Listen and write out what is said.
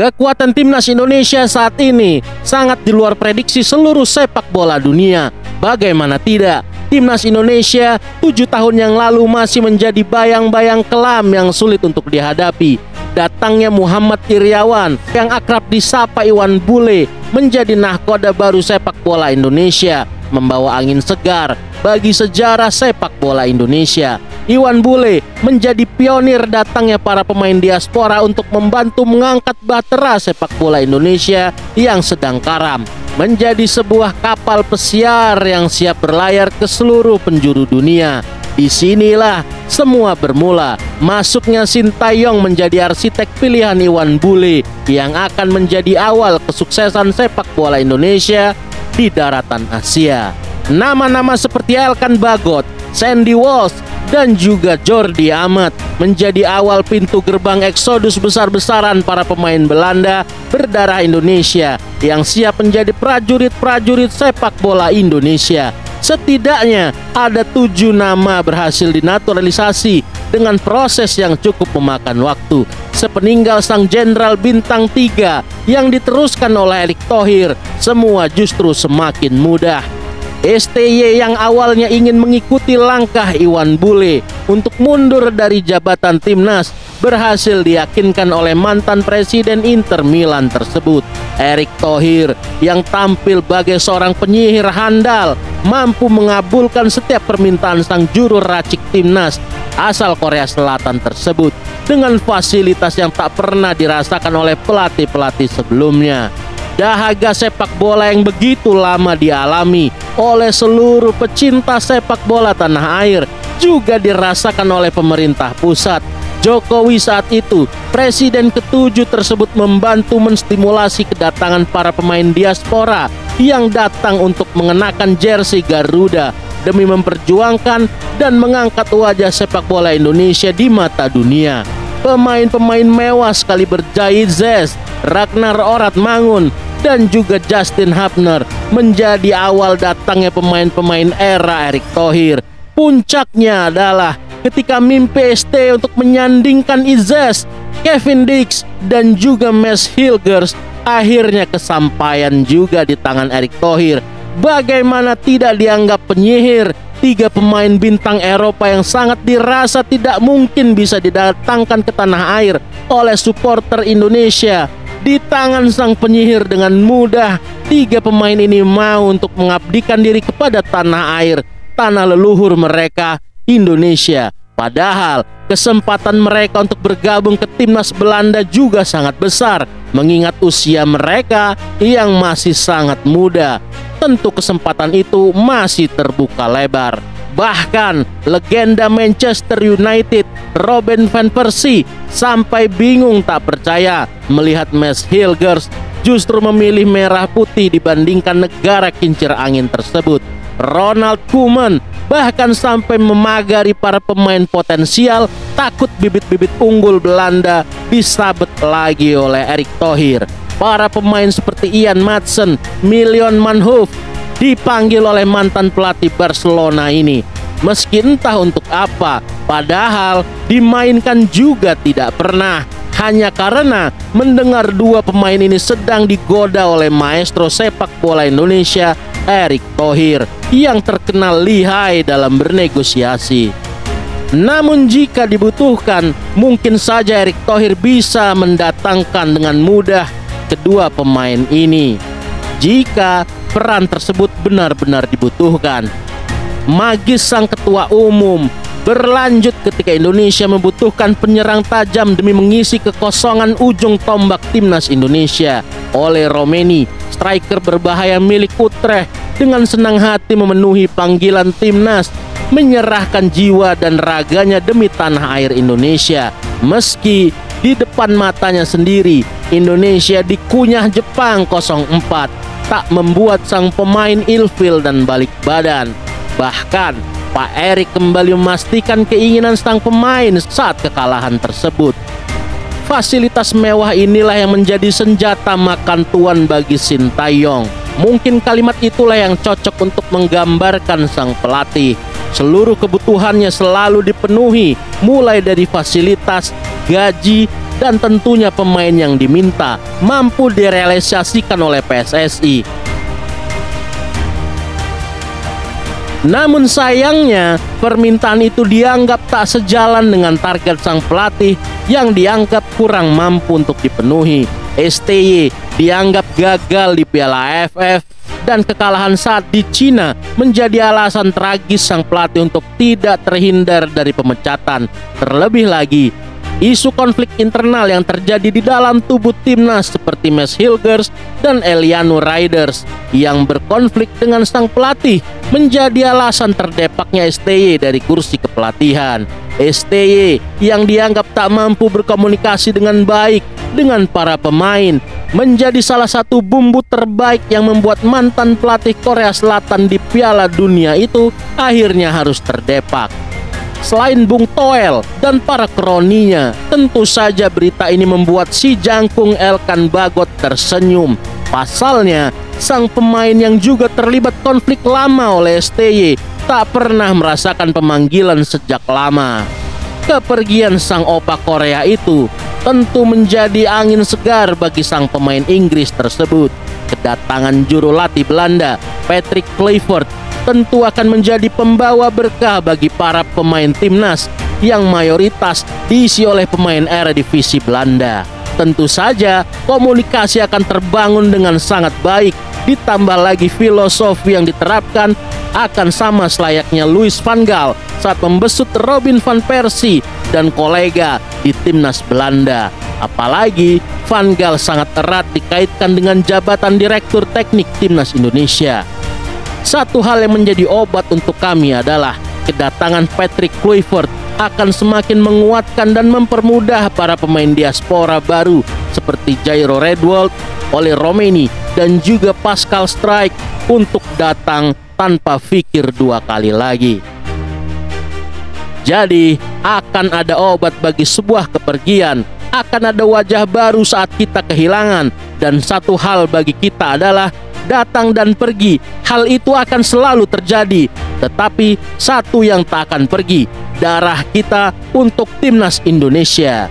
Kekuatan timnas Indonesia saat ini sangat di luar prediksi seluruh sepak bola dunia. Bagaimana tidak, timnas Indonesia 7 tahun yang lalu masih menjadi bayang-bayang kelam yang sulit untuk dihadapi. Datangnya Muhammad Iryawan yang akrab disapa Iwan Bule menjadi nahkoda baru sepak bola Indonesia, membawa angin segar bagi sejarah sepak bola Indonesia. Iwan Bule menjadi pionir datangnya para pemain diaspora untuk membantu mengangkat bahtera sepak bola Indonesia yang sedang karam menjadi sebuah kapal pesiar yang siap berlayar ke seluruh penjuru dunia. Disinilah semua bermula, masuknya Sintayong menjadi arsitek pilihan Iwan Bule yang akan menjadi awal kesuksesan sepak bola Indonesia di daratan Asia. Nama-nama seperti Elkan Bagot, Sandy Walsh, dan juga Jordi Amat menjadi awal pintu gerbang eksodus besar-besaran para pemain Belanda berdarah Indonesia yang siap menjadi prajurit-prajurit sepak bola Indonesia. Setidaknya ada 7 nama berhasil dinaturalisasi dengan proses yang cukup memakan waktu. Sepeninggal sang jenderal bintang 3 yang diteruskan oleh Erick Thohir, semua justru semakin mudah. STY yang awalnya ingin mengikuti langkah Iwan Bule untuk mundur dari jabatan timnas berhasil diyakinkan oleh mantan presiden Inter Milan tersebut. Erick Thohir yang tampil sebagai seorang penyihir handal mampu mengabulkan setiap permintaan sang juru racik timnas asal Korea Selatan tersebut dengan fasilitas yang tak pernah dirasakan oleh pelatih-pelatih sebelumnya. Dahaga sepak bola yang begitu lama dialami oleh seluruh pecinta sepak bola tanah air juga dirasakan oleh pemerintah pusat. Jokowi saat itu, presiden ke-7 tersebut membantu menstimulasi kedatangan para pemain diaspora yang datang untuk mengenakan jersey Garuda demi memperjuangkan dan mengangkat wajah sepak bola Indonesia di mata dunia. Pemain-pemain mewah sekali berjahit Zes, Ragnar Oratmangun, dan juga Justin Hubner menjadi awal datangnya pemain-pemain era Erick Thohir. Puncaknya adalah ketika mimpi ST untuk menyandingkan Izes, Kevin Dix, dan juga Mads Hilgers akhirnya kesampaian juga di tangan Erick Thohir. Bagaimana tidak dianggap penyihir 3 pemain bintang Eropa yang sangat dirasa tidak mungkin bisa didatangkan ke tanah air oleh supporter Indonesia. Di tangan sang penyihir dengan mudah 3 pemain ini mau untuk mengabdikan diri kepada tanah air, tanah leluhur mereka, Indonesia. Padahal kesempatan mereka untuk bergabung ke timnas Belanda juga sangat besar mengingat usia mereka yang masih sangat muda. Tentu kesempatan itu masih terbuka lebar. Bahkan legenda Manchester United Robin van Persie sampai bingung tak percaya melihat Mads Hilgers justru memilih merah putih dibandingkan negara kincir angin tersebut. Ronald Koeman bahkan sampai memagari para pemain potensial takut bibit-bibit unggul Belanda disabet lagi oleh Erick Thohir. Para pemain seperti Ian Maatsen, Milan Manhoef dipanggil oleh mantan pelatih Barcelona ini. Meski entah untuk apa, padahal dimainkan juga tidak pernah. Hanya karena mendengar 2 pemain ini sedang digoda oleh maestro sepak bola Indonesia, Erick Thohir, yang terkenal lihai dalam bernegosiasi. Namun jika dibutuhkan, mungkin saja Erick Thohir bisa mendatangkan dengan mudah kedua pemain ini jika peran tersebut benar-benar dibutuhkan. Magis sang ketua umum berlanjut ketika Indonesia membutuhkan penyerang tajam demi mengisi kekosongan ujung tombak timnas Indonesia. Ole Romeni, striker berbahaya milik Utrecht, dengan senang hati memenuhi panggilan timnas, menyerahkan jiwa dan raganya demi tanah air Indonesia. Meski di depan matanya sendiri Indonesia dikunyah Jepang 0-4, tak membuat sang pemain ilfil dan balik badan. Bahkan Pak Erick kembali memastikan keinginan sang pemain saat kekalahan tersebut. Fasilitas mewah inilah yang menjadi senjata makan tuan bagi Sintayong. Mungkin kalimat itulah yang cocok untuk menggambarkan sang pelatih. Seluruh kebutuhannya selalu dipenuhi, mulai dari fasilitas, gaji, dan tentunya pemain yang diminta mampu direalisasikan oleh PSSI. Namun sayangnya, permintaan itu dianggap tak sejalan dengan target sang pelatih yang dianggap kurang mampu untuk dipenuhi. STY dianggap gagal di Piala AFF dan kekalahan saat di Cina menjadi alasan tragis sang pelatih untuk tidak terhindar dari pemecatan. Terlebih lagi, isu konflik internal yang terjadi di dalam tubuh timnas seperti Mads Hilgers dan Eliano Riders yang berkonflik dengan sang pelatih menjadi alasan terdepaknya STY dari kursi kepelatihan. STY yang dianggap tak mampu berkomunikasi dengan baik dengan para pemain menjadi salah satu bumbu terbaik yang membuat mantan pelatih Korea Selatan di Piala Dunia itu akhirnya harus terdepak. Selain Bung Toel dan para kroninya, tentu saja berita ini membuat si jangkung Elkan Bagot tersenyum. Pasalnya, sang pemain yang juga terlibat konflik lama oleh STY tak pernah merasakan pemanggilan sejak lama. Kepergian sang opa Korea itu tentu menjadi angin segar bagi sang pemain Inggris tersebut. Kedatangan juru latih Belanda, Patrick Kluivert, tentu akan menjadi pembawa berkah bagi para pemain timnas yang mayoritas diisi oleh pemain Eredivisie Belanda. Tentu saja komunikasi akan terbangun dengan sangat baik, ditambah lagi filosofi yang diterapkan akan sama selayaknya Louis van Gaal saat membesut Robin van Persie dan kolega di timnas Belanda. Apalagi Van Gaal sangat erat dikaitkan dengan jabatan Direktur Teknik Timnas Indonesia. Satu hal yang menjadi obat untuk kami adalah kedatangan Patrick Kluivert akan semakin menguatkan dan mempermudah para pemain diaspora baru seperti Jairo Redwold, Oli Romeni, dan juga Pascal Struijk untuk datang tanpa pikir dua kali lagi. Jadi, akan ada obat bagi sebuah kepergian, akan ada wajah baru saat kita kehilangan, dan satu hal bagi kita adalah datang dan pergi. Hal itu akan selalu terjadi, tetapi satu yang tak akan pergi, darah kita untuk timnas Indonesia.